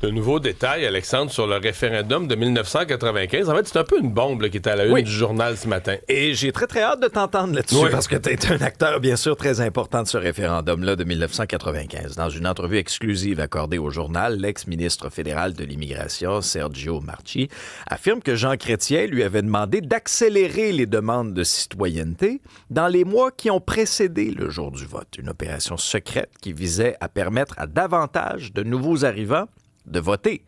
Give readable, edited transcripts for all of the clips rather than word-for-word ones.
De nouveaux détails, Alexandre, sur le référendum de 1995. En fait, c'est un peu une bombe là, qui est à la une du journal ce matin. Et j'ai très, très hâte de t'entendre là-dessus parce que tu es un acteur, bien sûr, très important de ce référendum-là de 1995. Dans une entrevue exclusive accordée au journal, l'ex-ministre fédéral de l'Immigration, Sergio Marchi, affirme que Jean Chrétien lui avait demandé d'accélérer les demandes de citoyenneté dans les mois qui ont précédé le jour du vote. Une opération secrète qui visait à permettre à davantage de nouveaux arrivants de voter.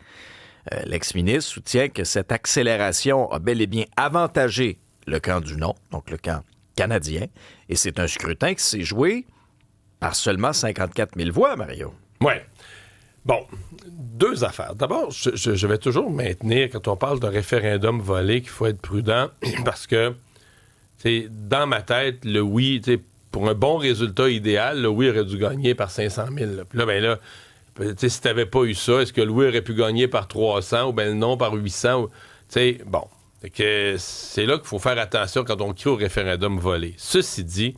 L'ex-ministre soutient que cette accélération a bel et bien avantagé le camp du non, donc le camp canadien, et c'est un scrutin qui s'est joué par seulement 54 000 voix, Mario. Oui. Bon, deux affaires. D'abord, je vais toujours maintenir, quand on parle de référendum volé, qu'il faut être prudent, parce que, dans ma tête, le oui, pour un bon résultat idéal, le oui aurait dû gagner par 500 000. Puis là, ben là, si t'avais pas eu ça, est-ce que le oui aurait pu gagner par 300 ou bien le non par 800? Bon. Fait que c'est là qu'il faut faire attention quand on crie au référendum volé. Ceci dit,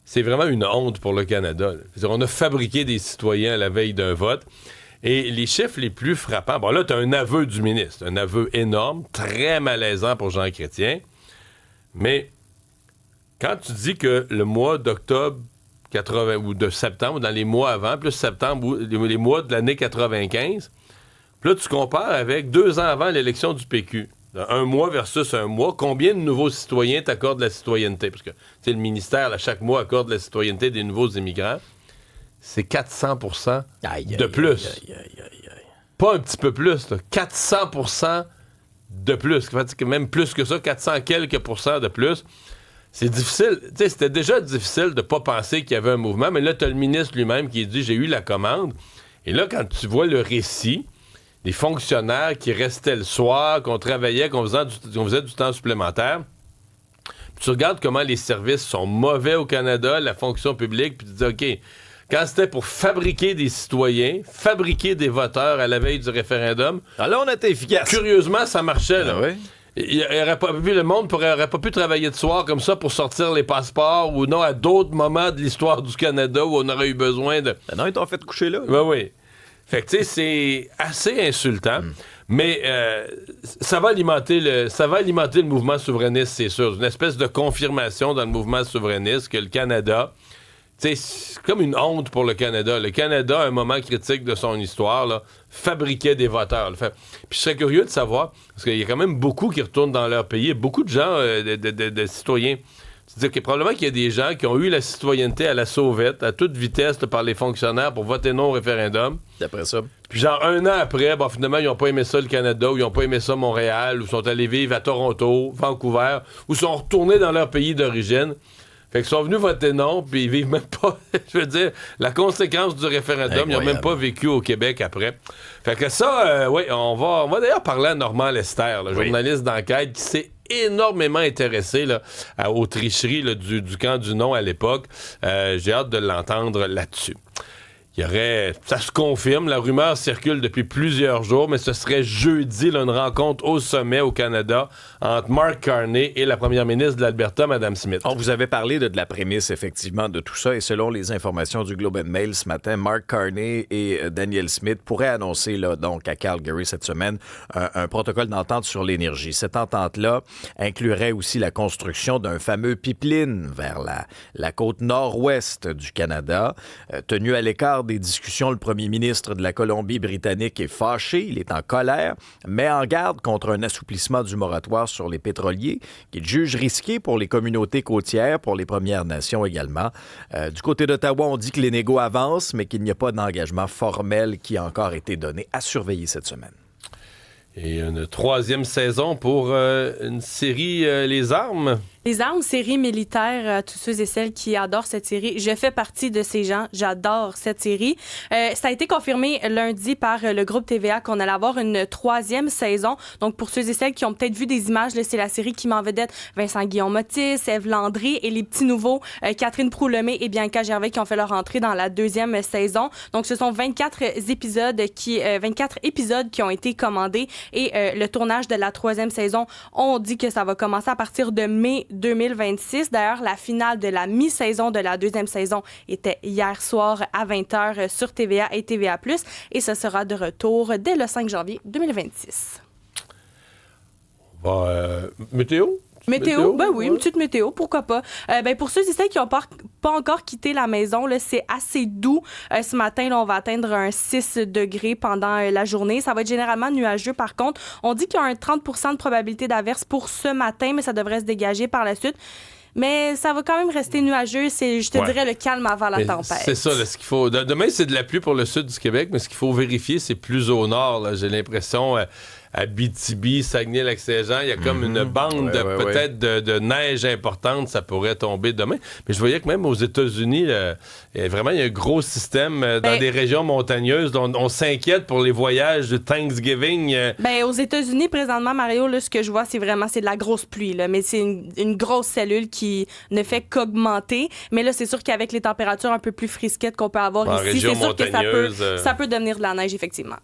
c'est vraiment une honte pour le Canada. On a fabriqué des citoyens à la veille d'un vote. Et les chiffres les plus frappants... Bon, là, t'as un aveu du ministre. Un aveu énorme, très malaisant pour Jean Chrétien. Mais quand tu dis que le mois d'octobre 80 ou de septembre, dans les mois avant, plus septembre ou les mois de l'année 95. Puis là, tu compares avec 2 ans avant l'élection du PQ. Un mois versus un mois. Combien de nouveaux citoyens t'accordent la citoyenneté? Parce que le ministère, là, chaque mois, accorde la citoyenneté des nouveaux immigrants. C'est 400 % de plus. Pas un petit peu plus. Là. 400 % de plus. Même plus que ça, 400 quelques % de plus. C'est difficile. Tu sais, c'était déjà difficile de pas penser qu'il y avait un mouvement, mais là, tu as le ministre lui-même qui dit « J'ai eu la commande ». Et là, quand tu vois le récit, les fonctionnaires qui restaient le soir, qu'on travaillait, qu'on faisait du temps supplémentaire, puis tu regardes comment les services sont mauvais au Canada, la fonction publique, puis tu dis « OK, quand c'était pour fabriquer des citoyens, fabriquer des voteurs à la veille du référendum... » Alors, on était efficace. Curieusement, ça marchait, là. Ah oui? Le monde n'aurait pas pu travailler de soir comme ça pour sortir les passeports ou non à d'autres moments de l'histoire du Canada où on aurait eu besoin de... Non, ils t'ont fait coucher là. Oui. Fait que, tu sais, c'est assez insultant, mais ça va alimenter le mouvement souverainiste, c'est sûr. Une espèce de confirmation dans le mouvement souverainiste que le Canada... Tu sais, c'est comme une honte pour le Canada. Le Canada, à un moment critique de son histoire, là, fabriquait des voteurs. Puis je serais curieux de savoir, parce qu'il y a quand même beaucoup qui retournent dans leur pays, beaucoup de gens, de citoyens. C'est-à-dire que probablement qu'il y a des gens qui ont eu la citoyenneté à la sauvette, à toute vitesse, par les fonctionnaires pour voter non au référendum. D'après ça. Puis genre, 1 an après, finalement, ils n'ont pas aimé ça le Canada, ou ils n'ont pas aimé ça Montréal, ou sont allés vivre à Toronto, Vancouver, ou sont retournés dans leur pays d'origine. Fait qu'ils sont venus voter non, puis ils vivent même pas, je veux dire, la conséquence du référendum, ils n'ont même pas vécu au Québec après. Fait que ça, on va d'ailleurs parler à Normand Lester, le journaliste d'enquête qui s'est énormément intéressé là, aux tricheries là, du camp du non à l'époque. J'ai hâte de l'entendre là-dessus. Ça se confirme, la rumeur circule depuis plusieurs jours, mais ce serait jeudi là, une rencontre au sommet au Canada entre Mark Carney et la première ministre de l'Alberta, Mme Smith. On vous avait parlé de la prémisse, effectivement, de tout ça, et selon les informations du Globe and Mail ce matin, Mark Carney et Danielle Smith pourraient annoncer là, donc à Calgary cette semaine un protocole d'entente sur l'énergie. Cette entente-là inclurait aussi la construction d'un fameux pipeline vers la côte nord-ouest du Canada, tenu à l'écart des discussions, le premier ministre de la Colombie-Britannique est fâché, il est en colère, met en garde contre un assouplissement du moratoire sur les pétroliers qu'il juge risqué pour les communautés côtières, pour les Premières Nations également. Du côté d'Ottawa, on dit que les négos avancent, mais qu'il n'y a pas d'engagement formel qui a encore été donné à surveiller cette semaine. Et une 3e saison pour une série Les Armes. Les Armes, série militaire, à tous ceux et celles qui adorent cette série. Je fais partie de ces gens. J'adore cette série. Ça a été confirmé lundi par le groupe TVA qu'on allait avoir une 3e saison. Donc, pour ceux et celles qui ont peut-être vu des images, là, c'est la série qui met en vedette Vincent-Guillaume Otis, Ève Landry et les petits nouveaux, Catherine Proulomé et Bianca Gervais qui ont fait leur entrée dans la 2e saison. Donc, ce sont 24 épisodes qui ont été commandés et le tournage de la 3e saison, on dit que ça va commencer à partir de mai 2026. D'ailleurs, la finale de la mi-saison de la deuxième saison était hier soir à 20h sur TVA et TVA+, et ce sera de retour dès le 5 janvier 2026. Météo? Météo, ben oui, une petite météo, pourquoi pas. Pour ceux et celles qui n'ont pas encore quitté la maison, là, c'est assez doux. Ce matin, là, on va atteindre un 6 degrés pendant la journée. Ça va être généralement nuageux, par contre. On dit qu'il y a un 30 de probabilité d'averse pour ce matin, mais ça devrait se dégager par la suite. Mais ça va quand même rester nuageux. C'est, je te dirais, le calme avant la tempête. C'est ça, là, ce qu'il faut. Demain, c'est de la pluie pour le sud du Québec, mais ce qu'il faut vérifier, c'est plus au nord. Là. J'ai l'impression, Abitibi, Saguenay-Lac-Saint-Jean, il y a comme une bande de neige importante. Ça pourrait tomber demain. Mais je voyais que même aux États-Unis, vraiment, il y a un gros système dans des régions montagneuses. On s'inquiète pour les voyages de Thanksgiving. Aux États-Unis, présentement, Mario, là, ce que je vois, c'est de la grosse pluie. Là, mais c'est une grosse cellule qui ne fait qu'augmenter. Mais là, c'est sûr qu'avec les températures un peu plus frisquettes qu'on peut avoir ici, c'est sûr que ça peut devenir de la neige, effectivement.